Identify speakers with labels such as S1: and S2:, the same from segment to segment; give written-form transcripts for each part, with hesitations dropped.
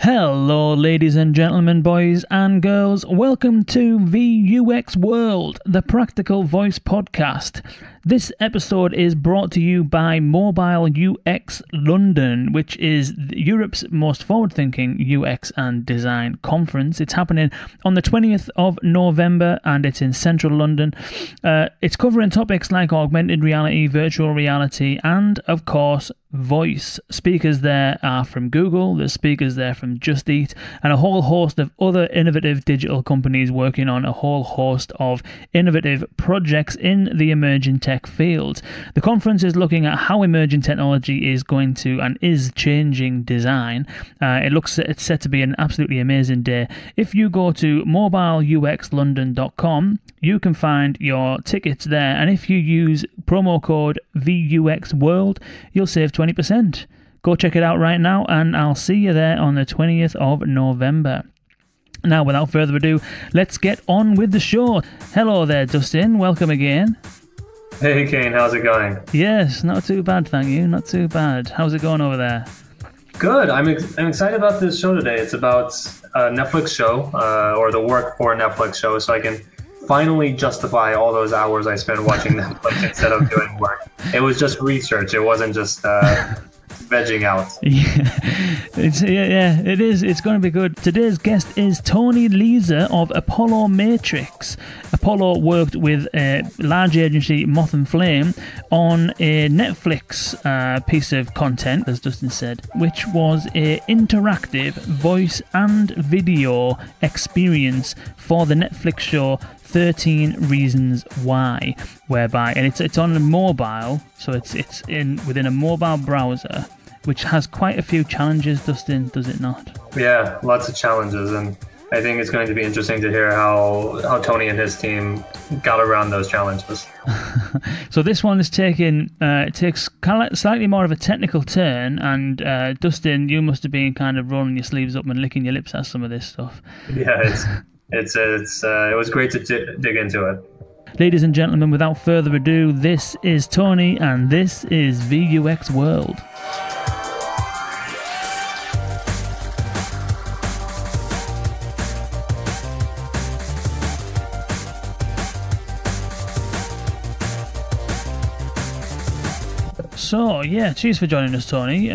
S1: Hello, ladies and gentlemen, boys and girls. Welcome to VUX World, the Practical Voice Podcast. This episode is brought to you by Mobile UX London, which is Europe's most forward-thinking UX and design conference. It's happening on the 20th of November and it's in central London. It's covering topics like augmented reality, virtual reality, and, of course, voice. Speakers there are from Google, there's speakers there from Just Eat, and a whole host of other innovative digital companies working on a whole host of innovative projects in the emerging tech field. The conference is looking at how emerging technology is going to and is changing design. It's set to be an absolutely amazing day. If you go to mobileuxlondon.com, you can find your tickets there, and if you use promo code VUXWorld, you'll save 20%. Go check it out right now, and I'll see you there on the 20th of November. Now, without further ado, let's get on with the show. Hello there, Dustin. Welcome again.
S2: Hey, Kane. How's it going?
S1: Yes, not too bad, thank you. Not too bad. How's it going over there?
S2: Good. I'm excited about this show today. It's about a Netflix show, or the work for a Netflix show, so I can finally justify all those hours I spent watching Netflix instead of doing work. It was just research. It wasn't just vegging out.
S1: Yeah, it is. It's going to be good. Today's guest is Tony Lizza of Apollo Matrix. Apollo worked with a large agency, Moth and Flame, on a Netflix piece of content, as Dustin said, which was an interactive voice and video experience for the Netflix show 13 Reasons Why, whereby, and it's on a mobile, so it's within a mobile browser, which has quite a few challenges, Dustin, does it not? Yeah,
S2: lots of challenges, and I think it's going to be interesting to hear how Tony and his team got around those challenges.
S1: So this one is takes kind of slightly more of a technical turn, and Dustin, you must have been kind of rolling your sleeves up and licking your lips at some of this stuff.
S2: Yeah, it was great to dig into it.
S1: Ladies and gentlemen, without further ado, this is Tony and this is VUX World. So, yeah, cheers for joining us, Tony.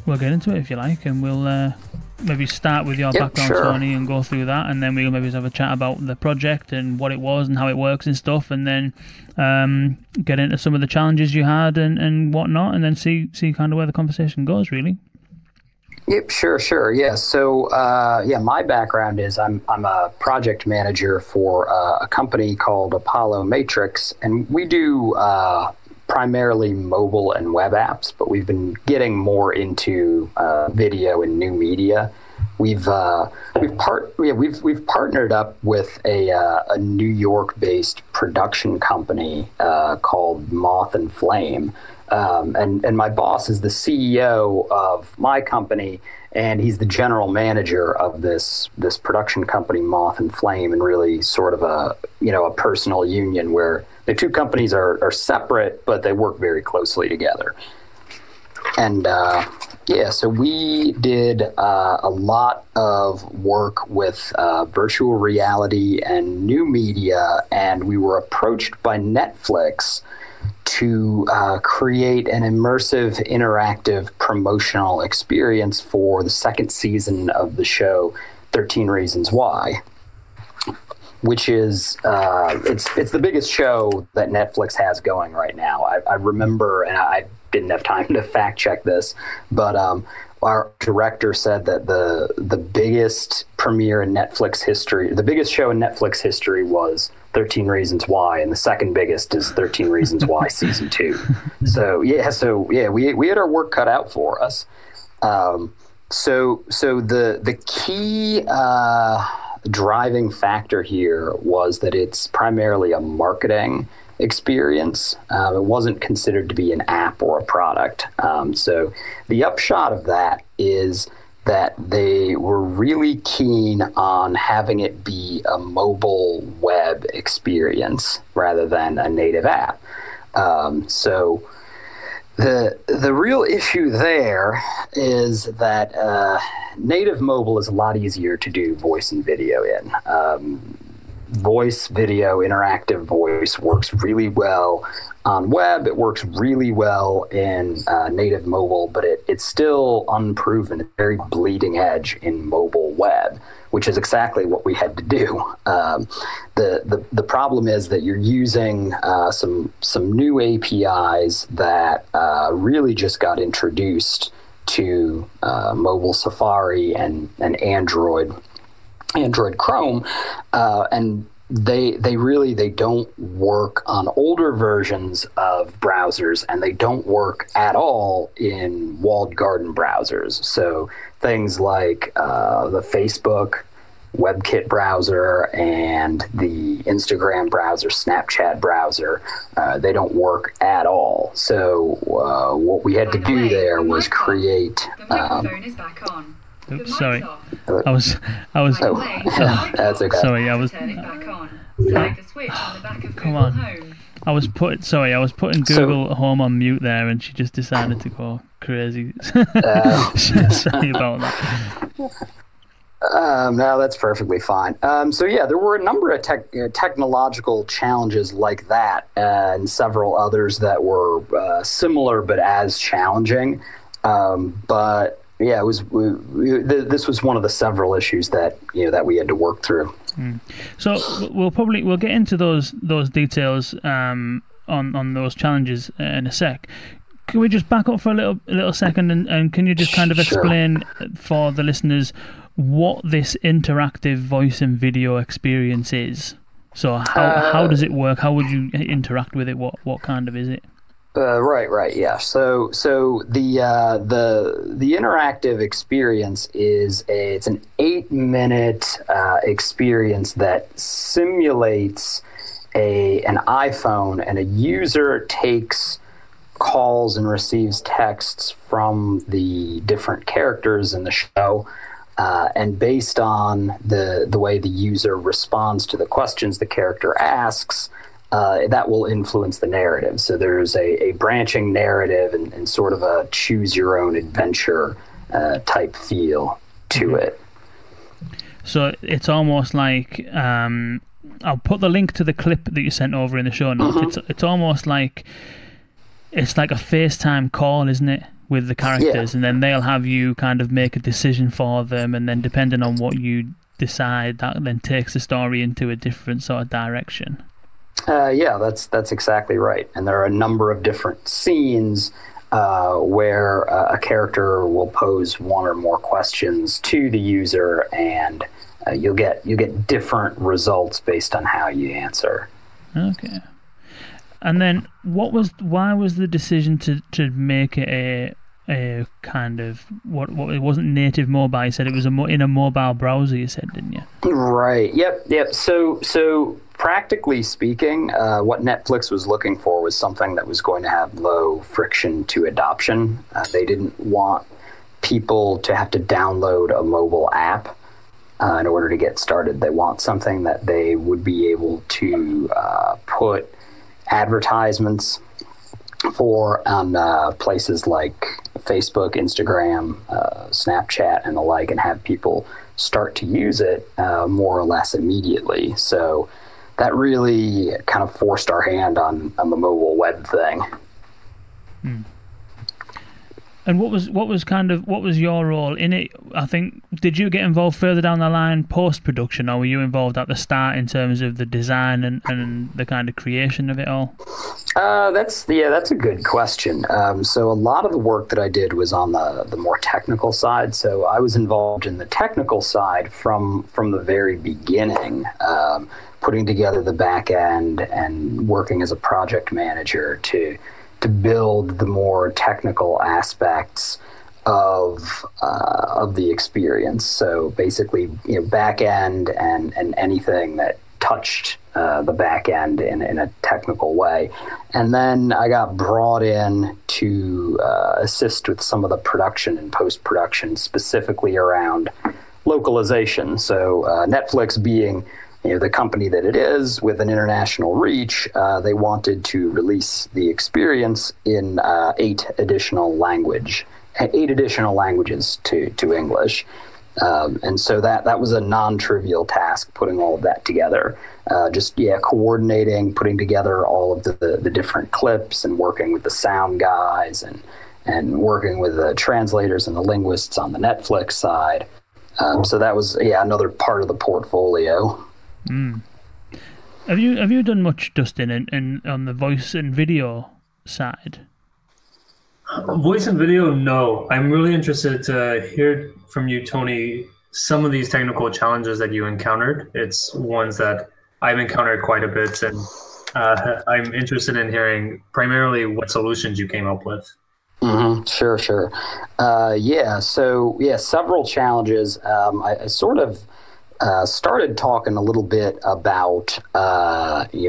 S1: We'll get into it if you like, and we'll maybe start with your background, sure, Tony, and go through that, and then we'll maybe have a chat about the project and what it was and how it works and stuff, and then get into some of the challenges you had and whatnot, and then see kind of where the conversation goes, really.
S3: Yep, sure. Yeah. So, my background is I'm a project manager for a company called Apollo Matrix, and we do primarily mobile and web apps, but we've been getting more into video and new media. We've partnered up with a New York-based production company called Moth and Flame, and my boss is the CEO of my company, and he's the general manager of this production company, Moth and Flame, and really sort of a personal union where the two companies are separate, but they work very closely together. And so we did a lot of work with virtual reality and new media, and we were approached by Netflix to create an immersive, interactive promotional experience for the second season of the show 13 Reasons Why, which is it's the biggest show that Netflix has going right now. I remember, and I didn't have time to fact check this, but our director said that the biggest premiere in Netflix history, the biggest show in Netflix history was 13 Reasons Why, and the second biggest is 13 Reasons Why Season 2. So we had our work cut out for us. So the key driving factor here was that it's primarily a marketing experience. It wasn't considered to be an app or a product. So the upshot of that is that they were really keen on having it be a mobile web experience rather than a native app. So The real issue there is that native mobile is a lot easier to do voice and video in. Voice, video, interactive voice works really well on web. It works really well in native mobile, but it's still unproven. It's very bleeding edge in mobile web, which is exactly what we had to do. The problem is that you're using some new APIs that really just got introduced to mobile Safari and Android Chrome, and they don't work on older versions of browsers, and they don't work at all in walled garden browsers. So things like the Facebook WebKit browser and the Instagram browser, Snapchat browser, they don't work at all. So what we had to do there was create.
S4: The microphone is back on.
S1: Oops, sorry. I was.
S3: That's okay.
S1: Sorry, I was.
S4: Turn it back on. Select the switch on the back of
S1: Come
S4: Google
S1: on.
S4: Home.
S1: I was putting Google Home on mute there, and she just decided to go crazy. Sorry about that.
S3: No, that's perfectly fine. So yeah, there were a number of technological challenges like that, and several others that were similar but as challenging. But yeah, this was one of the several issues that we had to work through.
S1: So we'll get into those details on those challenges in a sec. Can we just back up for a little second, and can you just kind of explain for the listeners what this interactive voice and video experience is? So how does it work? How would you interact with it? What kind of is it?
S3: Right, yeah. So the interactive experience it's an 8-minute experience that simulates an iPhone, and a user takes calls and receives texts from the different characters in the show. And based on the way the user responds to the questions the character asks, that will influence the narrative. So there's a branching narrative and sort of a choose-your-own-adventure type feel to it. So
S1: it's almost like, I'll put the link to the clip that you sent over in the show notes. It's almost like, it's like a FaceTime call, isn't it, with the characters, and then they'll have you kind of make a decision for them, and then depending on what you decide, that then takes the story into a different sort of direction.
S3: Yeah, that's exactly right. And there are a number of different scenes where a character will pose one or more questions to the user, and you'll get different results based on how you answer.
S1: Okay. And then why was the decision to make it a kind of what it wasn't native mobile? You said it was in a mobile browser, you said, didn't you?
S3: Right. Yep. So practically speaking, what Netflix was looking for was something that was going to have low friction to adoption. They didn't want people to have to download a mobile app in order to get started. They want something that they would be able to put advertisements for on places like Facebook, Instagram, Snapchat, and the like, and have people start to use it more or less immediately. So that really kind of forced our hand on the mobile web thing.
S1: And what was your role in it? I think, did you get involved further down the line post-production, or were you involved at the start in terms of the design and the kind of creation of it all?
S3: That's a good question. So a lot of the work that I did was on the more technical side. So I was involved in the technical side from the very beginning, putting together the back end and working as a project manager to build the more technical aspects of the experience. So basically, back end and anything that touched the back end in a technical way. And then I got brought in to assist with some of the production and post-production, specifically around localization. So Netflix being the company that it is with an international reach, they wanted to release the experience in 8 additional languages to English. And so that was a non-trivial task, putting all of that together. Coordinating, putting together all of the different clips and working with the sound guys and working with the translators and the linguists on the Netflix side. So that was another part of the portfolio.
S1: Mm. Have you done much, Dustin, in on the voice and video side?
S2: Voice and video, no. I'm really interested to hear from you, Tony, some of these technical challenges that you encountered. It's ones that I've encountered quite a bit, and I'm interested in hearing primarily what solutions you came up with.
S3: Mm-hmm. Sure. Several challenges. I sort of started talking a little bit about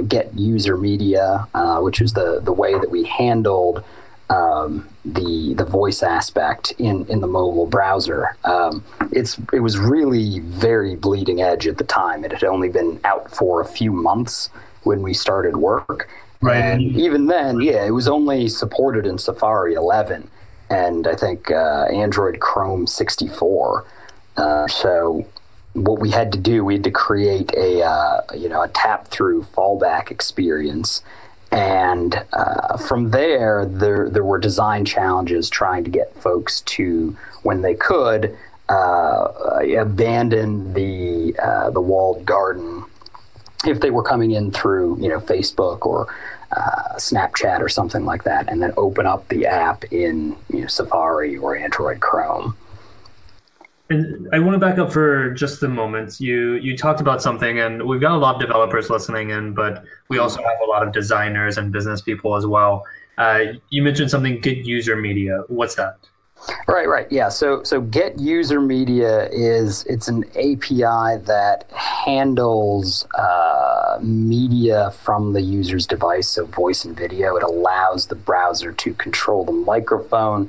S3: Get User Media, which is the way that we handled the voice aspect in the mobile browser. It was really very bleeding edge at the time. It had only been out for a few months when we started work. Right. And even then, it was only supported in Safari 11 and I think Android Chrome 64. So what we had to do, we had to create a tap-through fallback experience. And from there were design challenges trying to get folks to, when they could, abandon the walled garden if they were coming in through Facebook or Snapchat or something like that, and then open up the app in Safari or Android Chrome.
S2: And I want to back up for just a moment. You talked about something, and we've got a lot of developers listening in, but we also have a lot of designers and business people as well. You mentioned something, Get User Media. What's that?
S3: Right. Yeah. So Get User Media it's an API that handles media from the user's device, so voice and video. It allows the browser to control the microphone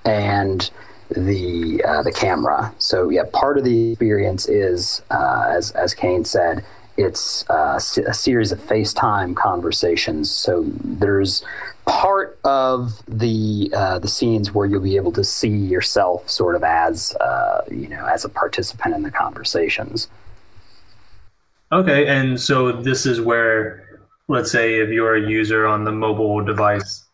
S3: and the camera. So part of the experience is, as Kane said, it's a series of FaceTime conversations. So there's part of the scenes where you'll be able to see yourself sort of as a participant in the conversations.
S2: Okay, and so this is where, let's say, if you're a user on the mobile device,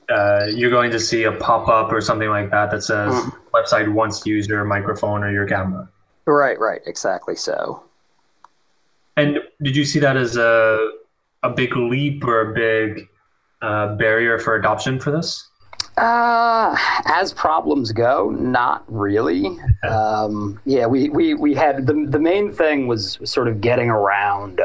S2: you're going to see a pop-up or something like that says website wants to use your microphone or your camera.
S3: Right, exactly so.
S2: And did you see that as a big leap or a big barrier for adoption for this?
S3: As problems go, not really. We had the main thing was sort of getting around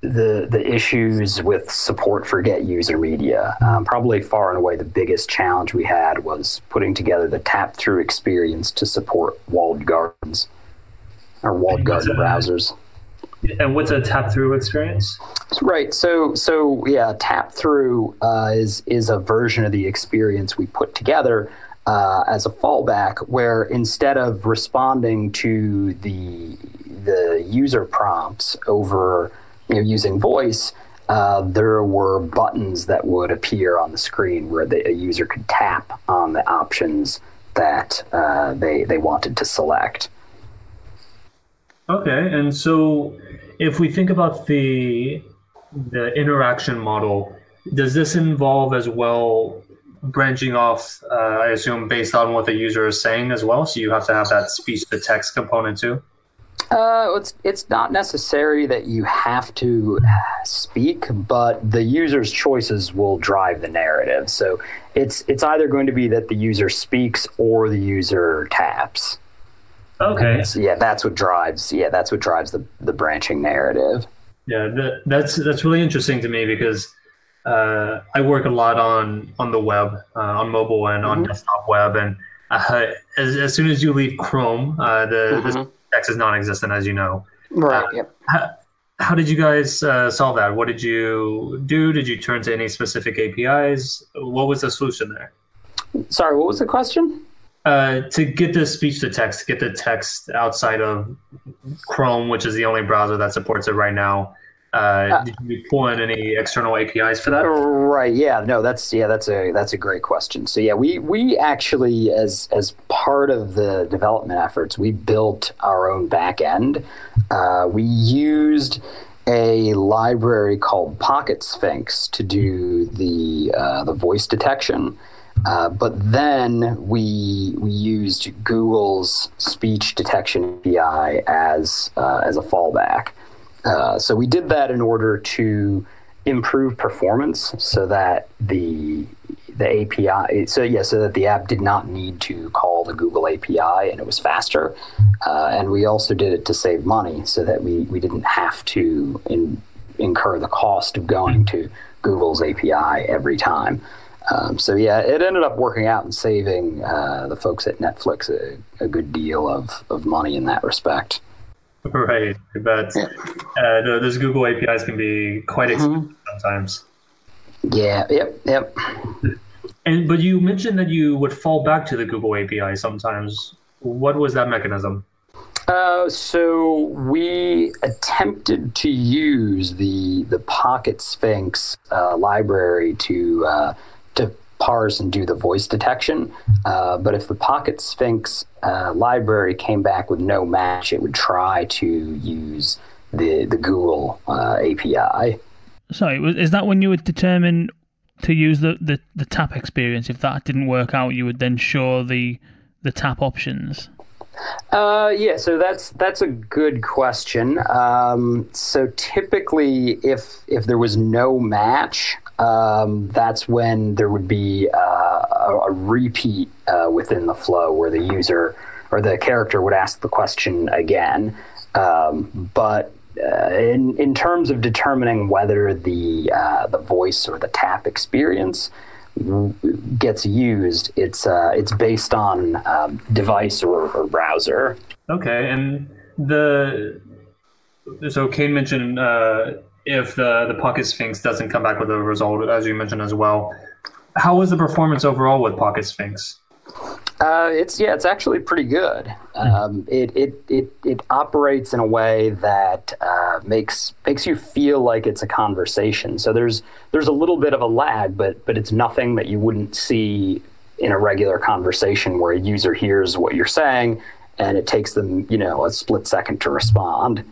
S3: the issues with support for Get User Media. Probably far and away the biggest challenge we had was putting together the tap-through experience to support walled gardens or walled garden browsers.
S2: And what's a tap-through experience?
S3: Right. So tap-through is a version of the experience we put together as a fallback, where instead of responding to the user prompts over using voice, there were buttons that would appear on the screen where a user could tap on the options that they wanted to select.
S2: Okay, and so if we think about the interaction model, does this involve as well branching off, I assume, based on what the user is saying as well? So you have to have that speech-to-text component too?
S3: It's not necessary that you have to speak, but the user's choices will drive the narrative. So it's either going to be that the user speaks or the user taps.
S2: Okay.
S3: So, that's what drives the branching narrative.
S2: Yeah, that's really interesting to me because I work a lot on the web, on mobile and on desktop web, and as soon as you leave Chrome, the text is non-existent, as you know.
S3: Right. Yep.
S2: How did you guys solve that? What did you do? Did you turn to any specific APIs? What was the solution there?
S3: Sorry, what was the question?
S2: To get the speech to text, get the text outside of Chrome, which is the only browser that supports it right now. Did you pull in any external APIs for that?
S3: Right. Yeah. No. That's a great question. So yeah, we actually, as part of the development efforts, we built our own back end. We used a library called Pocket Sphinx to do the voice detection. But then we used Google's speech detection API as a fallback. So we did that in order to improve performance, so that the API, so that the app did not need to call the Google API, and it was faster. And we also did it to save money, so that we didn't have to incur the cost of going to Google's API every time. So yeah, it ended up working out and saving the folks at Netflix a good deal of money in that respect.
S2: Right, I bet. Those Google APIs can be quite expensive sometimes.
S3: Yeah, yep.
S2: But you mentioned that you would fall back to the Google API sometimes. What was that mechanism?
S3: So we attempted to use the Pocket Sphinx library to parse and do the voice detection. But if the Pocket Sphinx library came back with no match, it would try to use the Google API.
S1: Sorry, is that when you would determine to use the tap experience? If that didn't work out, you would then show the tap options?
S3: Yeah, so that's a good question. So typically, if there was no match, that's when there would be a repeat within the flow where the user or the character would ask the question again. But in terms of determining whether the voice or the tap experience gets used, it's based on device or browser.
S2: Okay, and so Kane mentioned if the Pocket Sphinx doesn't come back with a result, as you mentioned as well. How was the performance overall with Pocket Sphinx?
S3: It's actually pretty good. It operates in a way that makes you feel like it's a conversation. So there's a little bit of a lag, but it's nothing that you wouldn't see in a regular conversation where a user hears what you're saying and it takes them, a split second to respond.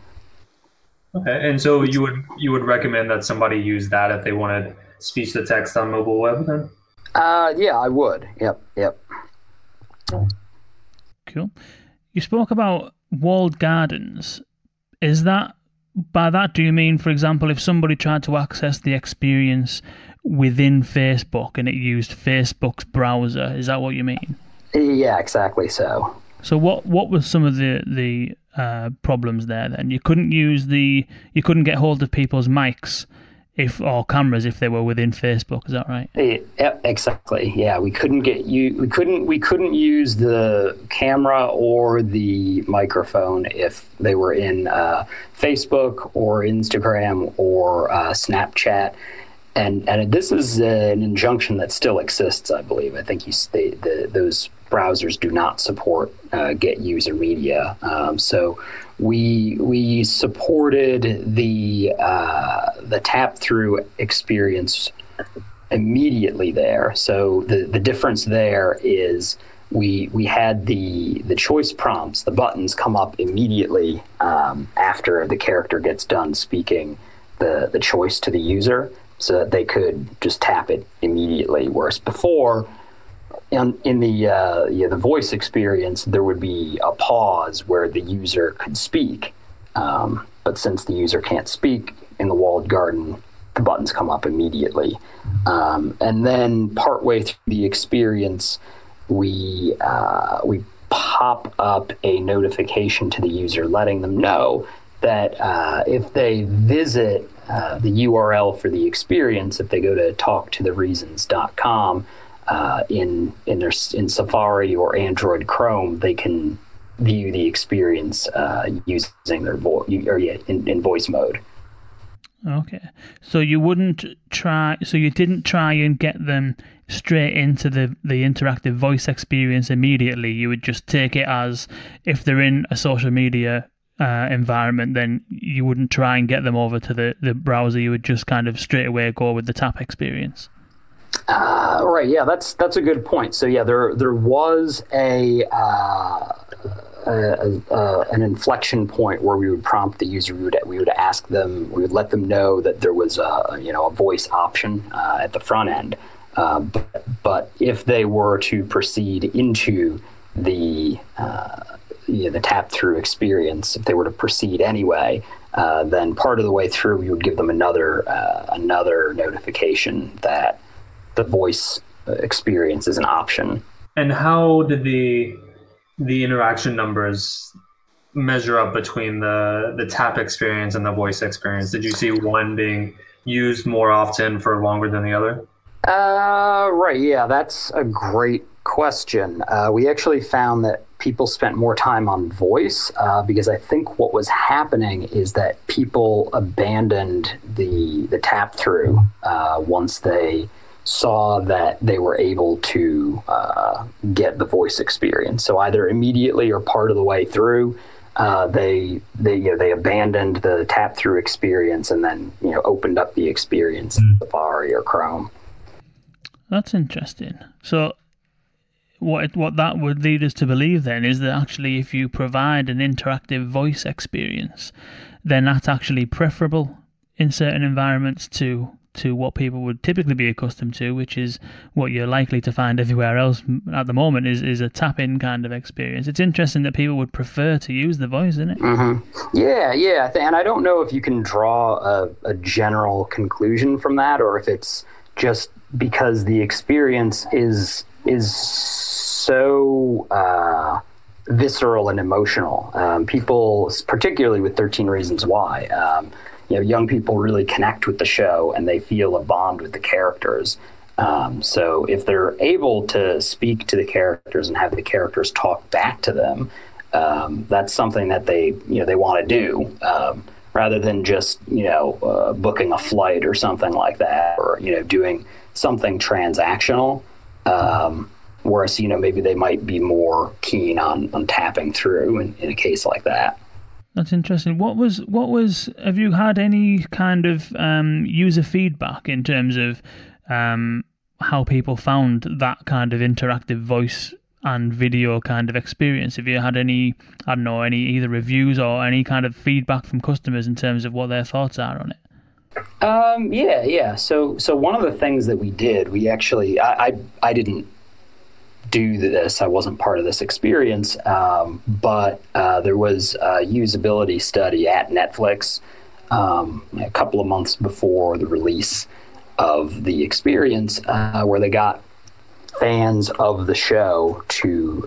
S2: Okay, and so you would recommend that somebody use that if they wanted speech to text on mobile web then?
S3: Yeah, I would. Yep.
S1: Cool. You spoke about walled gardens. By that, do you mean, for example, if somebody tried to access the experience within Facebook and it used Facebook's browser? Is that what you mean?
S3: Yeah, exactly so.
S1: So what was some of the problems there then? You couldn't get hold of people's mics or cameras if they were within Facebook. Is that right?
S3: Yeah, exactly. Yeah, we couldn't use the camera or the microphone if they were in Facebook or Instagram or Snapchat. And this is an injunction that still exists, I believe. I think those browsers do not support get user media. So we supported the tap through experience immediately there. So the difference there is we had the choice prompts, the buttons come up immediately after the character gets done speaking the choice to the user, so that they could just tap it immediately. Whereas before, in the voice experience, there would be a pause where the user could speak. But since the user can't speak in the walled garden, the buttons come up immediately. And then partway through the experience, we pop up a notification to the user letting them know that if they visit the URL for the experience, if they go to talktothereasons.com in Safari or Android Chrome, they can view the experience using their in voice mode.
S1: Okay, so you didn't try and get them straight into the interactive voice experience immediately. You would just take it as if they're in a social media environment, then you wouldn't try and get them over to the browser. You would just kind of straight away go with the tap experience.
S3: Right. Yeah, that's a good point. So yeah, there was an inflection point where we would prompt the user. We would ask them. We would let them know that there was a voice option at the front end. But if they were to proceed into the tap through experience, if they were to proceed anyway, then part of the way through we would give them another notification that the voice experience is an option.
S2: And how did the interaction numbers measure up between the tap experience and the voice experience? Did you see one being used more often for longer than the other?
S3: Right. Yeah, that's a great question. We actually found that people spent more time on voice because I think what was happening is that people abandoned the tap through once they saw that they were able to get the voice experience. So either immediately or part of the way through, they abandoned the tap through experience and then opened up the experience in Safari or Chrome.
S1: That's interesting. So what that would lead us to believe then is that actually if you provide an interactive voice experience, then that's actually preferable in certain environments to what people would typically be accustomed to, which is what you're likely to find everywhere else at the moment is a tap-in kind of experience. It's interesting that people would prefer to use the voice, isn't it?
S3: Mm-hmm. Yeah. And I don't know if you can draw a general conclusion from that, or if it's just because the experience is so visceral and emotional. People, particularly with 13 Reasons Why, young people really connect with the show and they feel a bond with the characters. So if they're able to speak to the characters and have the characters talk back to them, that's something that they want to do, rather than just booking a flight or something like that, or doing something transactional. Whereas maybe they might be more keen on tapping through in a case like that.
S1: That's interesting. What was? Have you had any kind of user feedback in terms of how people found that kind of interactive voice and video kind of experience? Have you had any either reviews or any kind of feedback from customers in terms of what their thoughts are on it?
S3: Yeah. So one of the things that we did, we actually, I didn't do this. I wasn't part of this experience, but there was a usability study at Netflix a couple of months before the release of the experience, where they got fans of the show to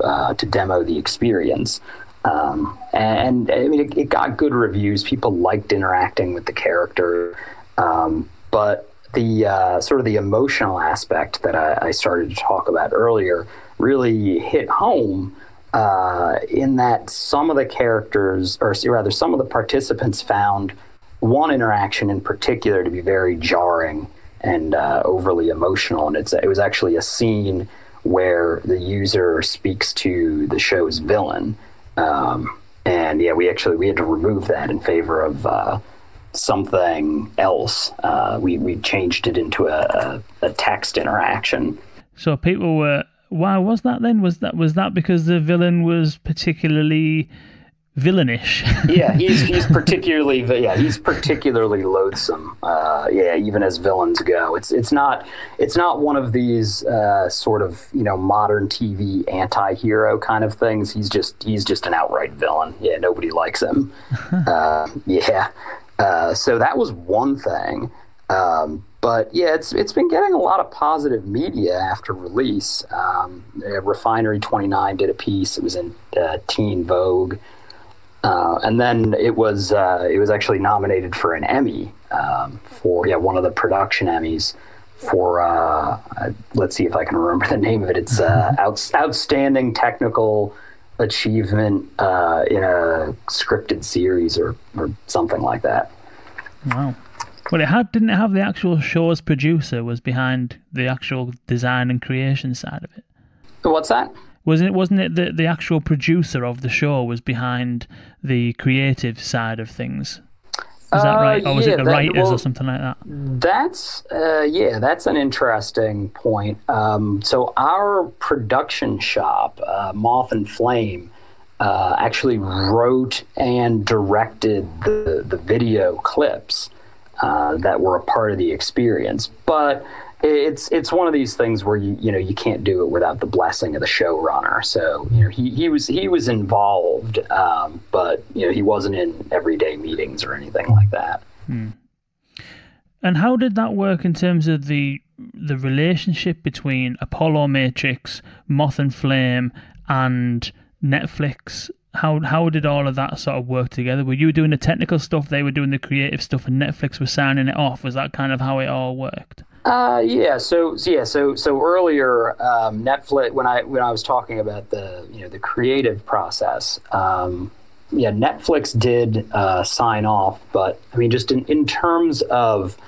S3: demo the experience. And I mean, it got good reviews. People liked interacting with the character, but the sort of the emotional aspect that I started to talk about earlier really hit home in that some of the characters, or rather some of the participants, found one interaction in particular to be very jarring and overly emotional. And it was actually a scene where the user speaks to the show's villain. And yeah, we had to remove that in favor of something else. We changed it into a text interaction.
S1: So people were, why was that then? Was that because the villain was particularly villainish?
S3: Yeah, he's particularly loathsome. Even as villains go, it's not one of these sort of modern TV anti-hero kind of things. He's just an outright villain. Yeah, nobody likes him. So that was one thing. But yeah, it's been getting a lot of positive media after release. Refinery 29 did a piece. It was in Teen Vogue. And then it was actually nominated for an Emmy for one of the production Emmys for let's see if I can remember the name of it. It's outstanding technical achievement in a scripted series or something like that.
S1: Wow. Well, didn't it have the actual show's producer was behind the actual design and creation side of it?
S3: What's that?
S1: Wasn't it the actual producer of the show was behind the creative side of things? Is that right? Or was it the writers or something like that?
S3: That's an interesting point. So our production shop, Moth and Flame, actually wrote and directed the video clips that were a part of the experience. But it's one of these things where you can't do it without the blessing of the showrunner. So he was involved, but he wasn't in everyday meetings or anything like that.
S1: And how did that work in terms of the relationship between Apollo Matrix, Moth and Flame, and Netflix? How did all of that sort of work together? Were you doing the technical stuff, they were doing the creative stuff, and Netflix was signing it off? Was that kind of how it all worked? So earlier, Netflix, when I was talking about the creative process, Netflix did sign off, but I mean, just in terms of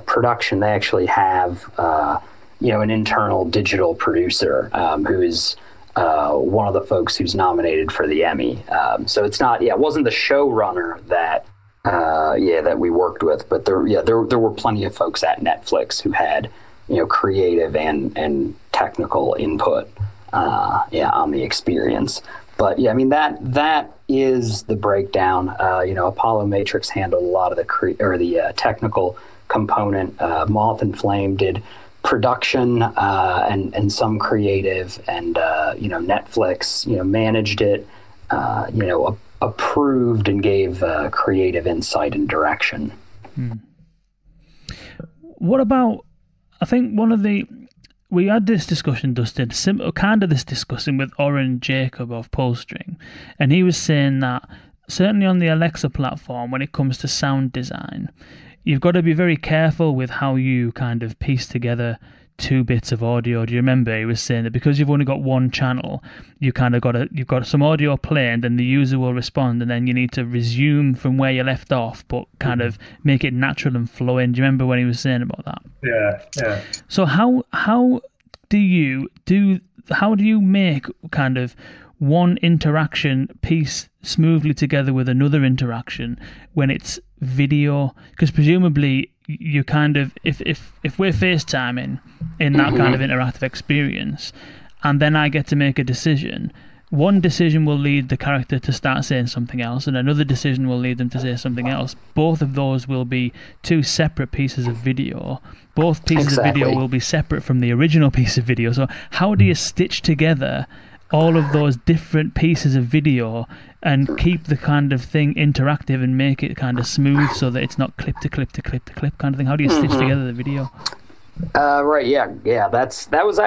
S1: production, they actually have an internal digital producer who is one of the folks who's nominated for the Emmy. So it's not, it wasn't the showrunner that we worked with, but there were plenty of folks at Netflix who had, creative and technical input, on the experience. But I mean, that is the breakdown. Apollo Matrix handled a lot of the technical component. Moth and Flame did production and some creative, and Netflix managed it, approved and gave creative insight and direction. What about, I think we had this discussion, Dustin, this discussion with Oren Jacob of Pullstring, and he was saying that certainly on the Alexa platform, when it comes to sound design, you've got to be very careful with how you kind of piece together two bits of audio. Do you remember he was saying that because you've only got one channel, you've got some audio playing, and the user will respond, and then you need to resume from where you left off, but kind of make it natural and flow in. Do you remember when he was saying about that?
S2: Yeah.
S1: So how do you make kind of one interaction piece smoothly together with another interaction when it's video? Because presumably you kind of, if we're FaceTiming in that kind of interactive experience, and then I get to make a decision, one decision will lead the character to start saying something else, and another decision will lead them to say something else. Both of those will be two separate pieces of video. Both pieces of video will be separate from the original piece of video. So how do you stitch together all of those different pieces of video and keep the kind of thing interactive and make it kind of smooth so that it's not clip to clip to clip to clip kind of thing? How do you stitch together the video?
S3: Right. Yeah. That was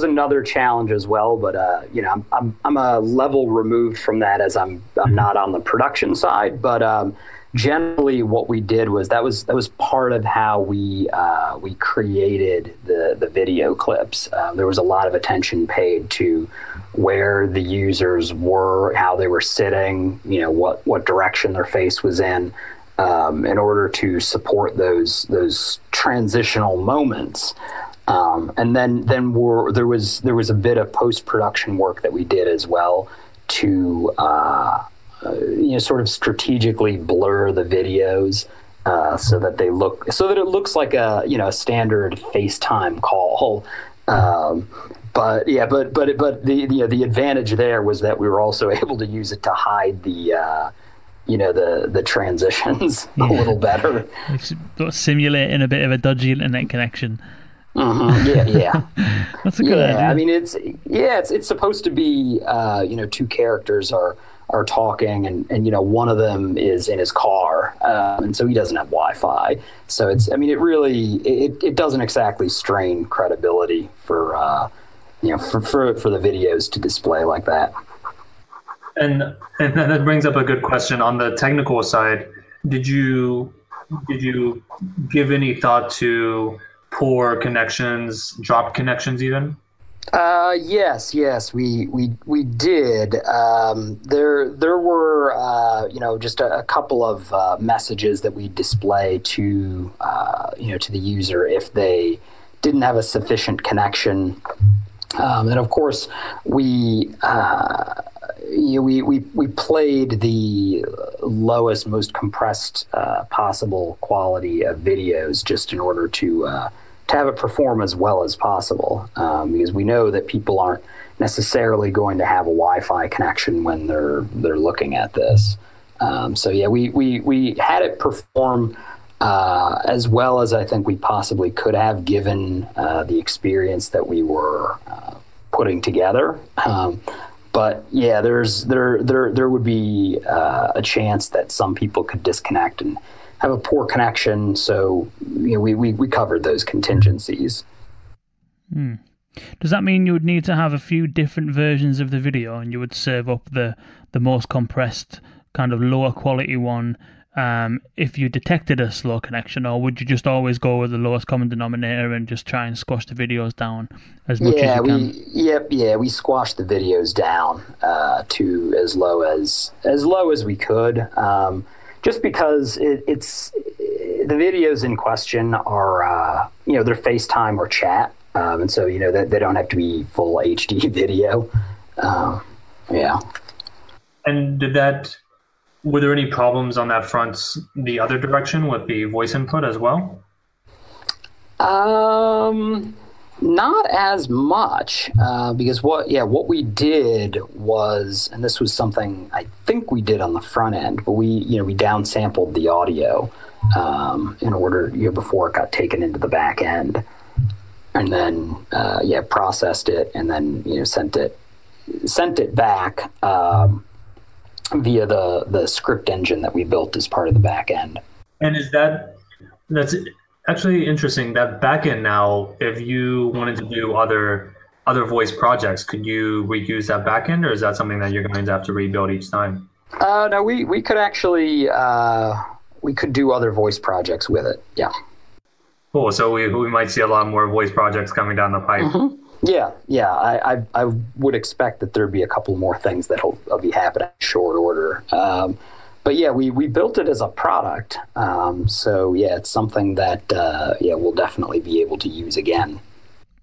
S3: another challenge as well. But I'm a level removed from that, as I'm not on the production side. But generally, what we did was that was part of how we created the video clips. There was a lot of attention paid to where the users were, how they were sitting, what direction their face was in order to support those transitional moments. And then there was a bit of post-production work that we did as well to sort of strategically blur the videos so that it looks like a standard FaceTime call. But the advantage there was that we were also able to use it to hide the transitions a little better.
S1: Simulating a bit of a dodgy internet connection.
S3: Yeah.
S1: That's a good idea.
S3: I mean, it's supposed to be two characters are talking, and one of them is in his car, and so he doesn't have Wi-Fi. So it doesn't exactly strain credibility for the videos to display like that.
S2: And that brings up a good question on the technical side. Did you give any thought to poor connections, dropped connections even?
S3: Yes, we did. There were just a couple of messages that we display to to the user if they didn't have a sufficient connection, and of course we played the lowest, most compressed possible quality of videos just in order to have it perform as well as possible, because we know that people aren't necessarily going to have a Wi-Fi connection when they're looking at this. We had it perform as well as I think we possibly could have, given the experience that we were putting together. But yeah, there would be a chance that some people could disconnect and have a poor connection. So we covered those contingencies.
S1: Does that mean you would need to have a few different versions of the video, and you would serve up the most compressed, kind of lower quality one if you detected a slow connection, or would you just always go with the lowest common denominator and just try and squash the videos down as much as you can?
S3: We squashed the videos down to as low as we could, just because it's the videos in question are they're FaceTime or chat, and so they don't have to be full HD video.
S2: And were there any problems on that front the other direction with the voice input as well?
S3: Not as much, because what we did was, and this was something I think we did on the front end, but we downsampled the audio in order before it got taken into the back end, and then processed it, and then sent it back via the script engine that we built as part of the back end.
S2: And that's actually interesting, that backend now, if you wanted to do other voice projects, could you reuse that backend, or is that something that you're going to have to rebuild each time?
S3: No, we could actually we could do other voice projects with it. Yeah. Cool.
S2: So we might see a lot more voice projects coming down the pipe.
S3: Mm-hmm. Yeah. I would expect that there'd be a couple more things that'll be happening in short order. But yeah, we built it as a product. So yeah, it's something that we'll definitely be able to use again.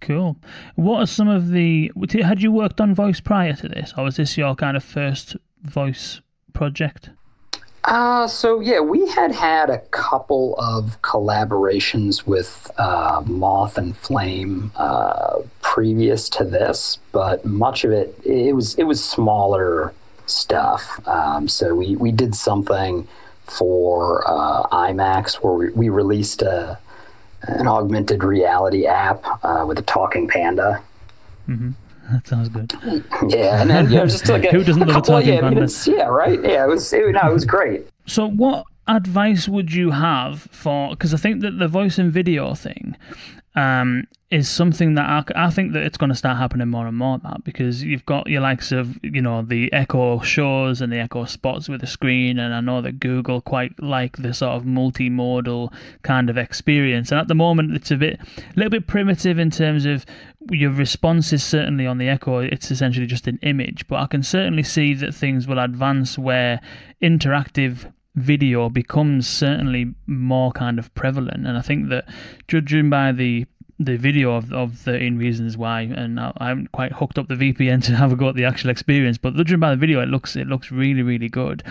S1: Cool. What are some of had you worked on voice prior to this, or was this your kind of first voice project?
S3: So yeah, we had a couple of collaborations with Moth and Flame previous to this, but much of it was smaller stuff. So we did something for IMAX where we released an augmented reality app with a talking panda.
S1: Mm-hmm. That sounds good.
S3: Yeah, and then just like
S1: who doesn't love a talking panda?
S3: Right. Yeah, it was great.
S1: So what advice would you have for? Because I think that the voice and video thing is something that I think that it's going to start happening more and more. That because you've got your likes of the Echo shows and the Echo spots with the screen, and I know that Google quite like the sort of multimodal kind of experience. And at the moment, it's a little bit primitive in terms of your responses. Certainly on the Echo, it's essentially just an image. But I can certainly see that things will advance where interactive video becomes certainly more kind of prevalent, and I think that judging by the video of 13 Reasons Why, and I haven't quite hooked up the VPN to have a go at the actual experience, but judging by the video, it looks really, really good.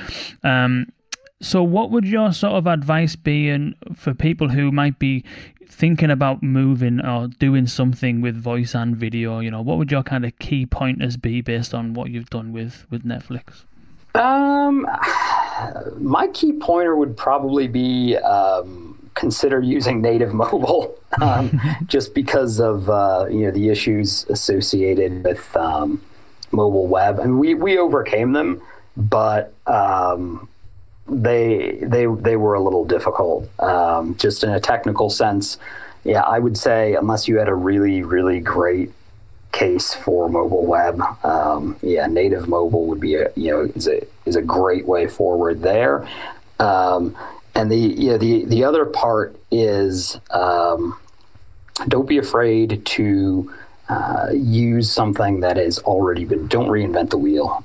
S1: So what would your sort of advice be for people who might be thinking about moving or doing something with voice and video? What would your kind of key pointers be based on what you've done with Netflix?
S3: My key pointer would probably be consider using native mobile, just because of the issues associated with mobile web. And we overcame them, but they were a little difficult, just in a technical sense. Yeah, I would say unless you had a really, really great case for mobile web, native mobile would be is a great way forward there. And the other part is don't be afraid to use something that has already been. Don't reinvent the wheel.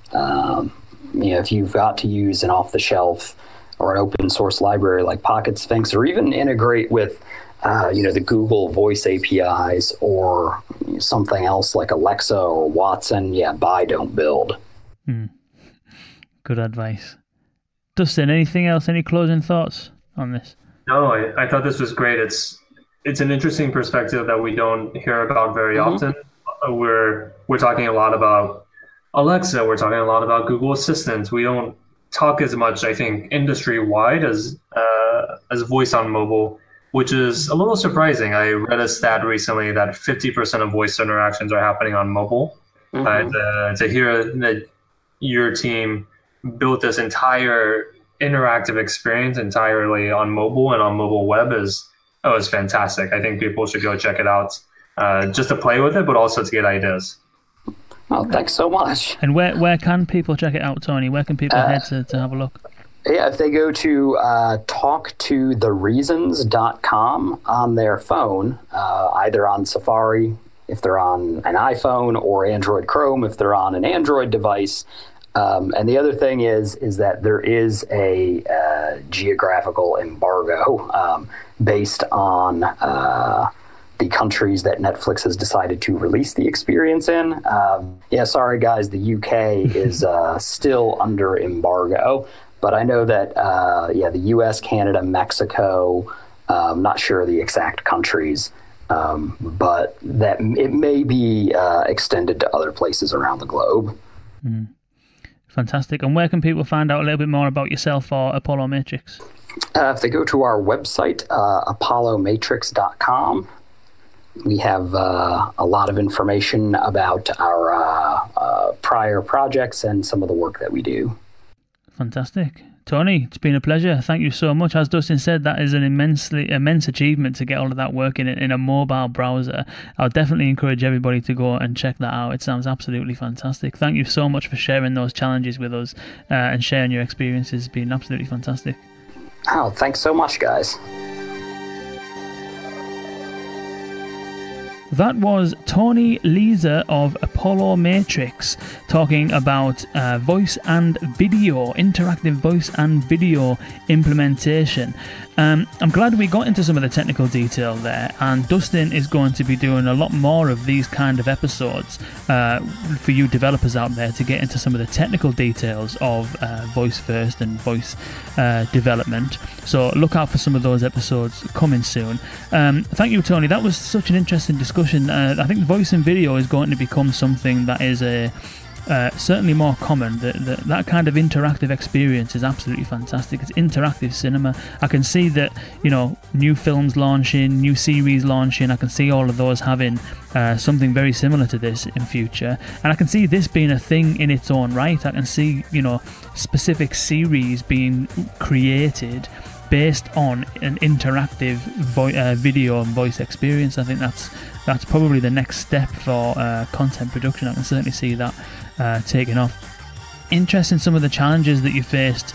S3: If you've got to use an off-the-shelf or an open-source library like Pocket Sphinx, or even integrate with the Google Voice APIs or something else like Alexa or Watson, buy, don't build.
S1: Good advice. Dustin, anything else? Any closing thoughts on this?
S2: No, I thought this was great. It's an interesting perspective that we don't hear about very often. We're talking a lot about Alexa. We're talking a lot about Google Assistant. We don't talk as much, I think, industry-wide as voice on mobile, which is a little surprising. I read a stat recently that 50% of voice interactions are happening on mobile. To hear that your team built this entire interactive experience entirely on mobile and on mobile web is fantastic. I think people should go check it out, just to play with it, but also to get ideas.
S3: Oh, thanks so much.
S1: And where can people check it out, Tony? Where can people head to have a look?
S3: Yeah, if they go to talktothereasons.com on their phone, either on Safari if they're on an iPhone, or Android Chrome if they're on an Android device. And the other thing is that there is a geographical embargo based on the countries that Netflix has decided to release the experience in. Sorry guys, the UK is still under embargo, but I know that the US, Canada, Mexico, not sure the exact countries, but that it may be extended to other places around the globe.
S1: Fantastic. And where can people find out a little bit more about yourself or Apollo Matrix?
S3: If they go to our website, apollomatrix.com, we have a lot of information about our prior projects and some of the work that we do.
S1: Fantastic. Tony, it's been a pleasure. Thank you so much. As Dustin said, that is an immense achievement to get all of that working in a mobile browser. I'll definitely encourage everybody to go and check that out. It sounds absolutely fantastic. Thank you so much for sharing those challenges with us and sharing your experiences. It's been absolutely fantastic.
S3: Oh, thanks so much, guys.
S1: That was Tony Lizza of Apollo Matrix talking about voice and video, interactive voice and video implementation. I'm glad we got into some of the technical detail there, and Dustin is going to be doing a lot more of these kind of episodes for you developers out there to get into some of the technical details of voice first and voice development. So look out for some of those episodes coming soon. Thank you, Tony. That was such an interesting discussion. I think voice and video is going to become something that is certainly more common. That kind of interactive experience is absolutely fantastic. It's interactive cinema. I can see that, new films launching, new series launching. I can see all of those having something very similar to this in future, and I can see this being a thing in its own right. I can see specific series being created based on an interactive video and voice experience. I think that's probably the next step for content production. I can certainly see that taking off. Interesting some of the challenges that you faced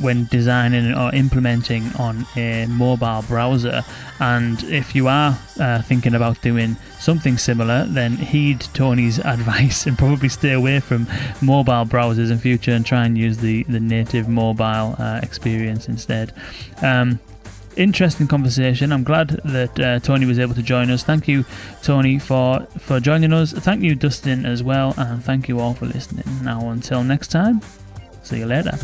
S1: when designing or implementing on a mobile browser, and if you are thinking about doing something similar, then heed Tony's advice and probably stay away from mobile browsers in future and try and use the native mobile experience instead. Interesting conversation. I'm glad that Tony was able to join us. Thank you, Tony, for joining us. Thank you, Dustin, as well, and thank you all for listening. Now, until next time, see you later.